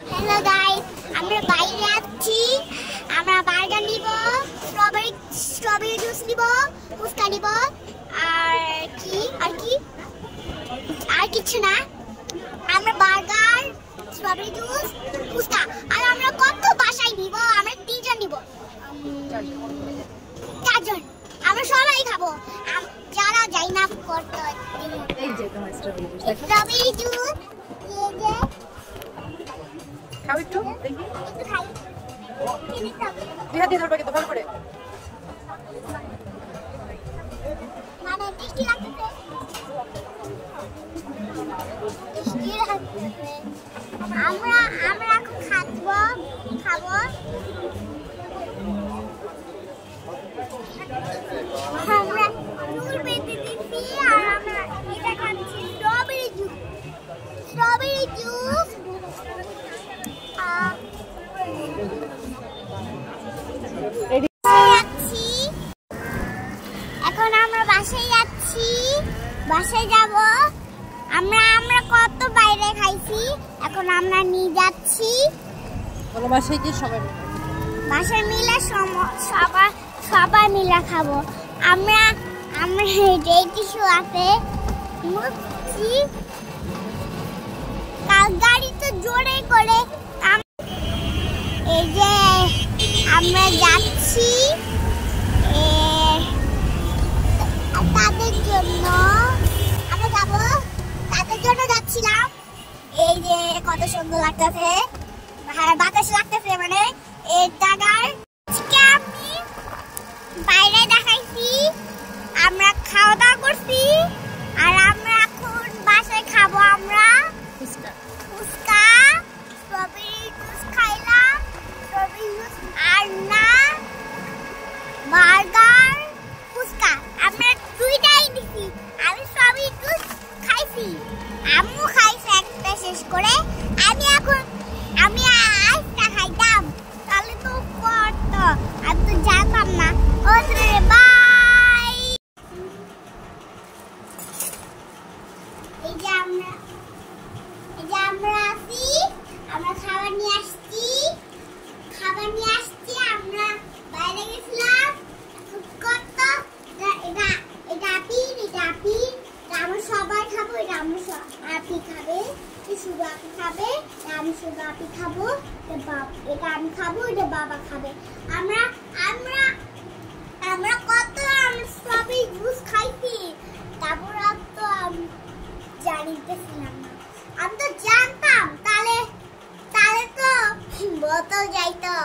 Hello guys, আমরা বাইরে যাচ্ছি। আমরা বার্গার নিব, স্ট্রবেরি জুস নিব, ফুচকা নিব, আর কিছু না। আমরা বার্গার, স্ট্রবেরি জুস, ফুচকা আর আমরা কত বাসায় নিব। আমরা 3 জন নিব, 4 জন। আমরা সবাই খাবো, যারা যাই না করতে। এই যে তোমার স্ট্রবেরি জুস, স্ট্রবেরি জুস এই যে খাও একটু দেখি। একটু খাই। দুই হাত দিয়ে ধরবে কিন্তু ভালো করে। মানে টেস্টি লাগতেছে, টেস্টি লাগতেছে। আমরা এখন খাবো। আমরা চুল বেঁধে দিচ্ছি আর আমরা এটা খাচ্ছি স্ট্রবেরি জুস। এখন আমরা বাসায় যাচ্ছি, বাসায় যাব। আমরা কত বাইরে খাইছি, এখন আমরা নিয়ে যাচ্ছি বাসায় গিয়ে বাসায় মিলে সবাই মিলে খাবো। আমরা যে টিস্যু আছে মুছছি, কাল গাড়ি তো জোরে করে। এই যে আমরা যাচ্ছি তাদের জন্য, আমরা যাবো তাদের জন্য যাচ্ছিলাম। এই যে কত সুন্দর লাগতেছে, বাতাস লাগতেছে, মানে এই জায়গার আমি বাইরে দেখাইছি। আমরা খাওয়া দাওয়া করছি আর আমরা এখন বাসায় খাবো। আমরা ফুচকা, স্ট্রবেরি জুস খাইলাম, স্ট্রবেরি জুস আর না বার্গার, ফুচকা আমরা দুইটাই দিছি। আমি স্ট্রবেরি জুস খাইছি, আম্মু খাইছে একটা শেষ করে। আমি আইসটা খাইতাম, তাহলে তো করতো, আমি তো জানতাম না। ওরে বাই। এই যে আমরা আছি, আমরা খাবার নিয়ে আসছি। আমরা বাইরে গেছিলাম কত। এটা আমরা সবাই খাবো। এটা আপি খাবে, শুধু আপি খাবে, আমি শুধু আপি খাবো, এটা আমি খাবো, এটা বাবা খাবে। আমরা কত স্ট্রবেরি জুস খাইছি, তারপর তো জানিতেছিলাম না। আমি তো জানতাম, তাহলে তো বোতল যাইতো।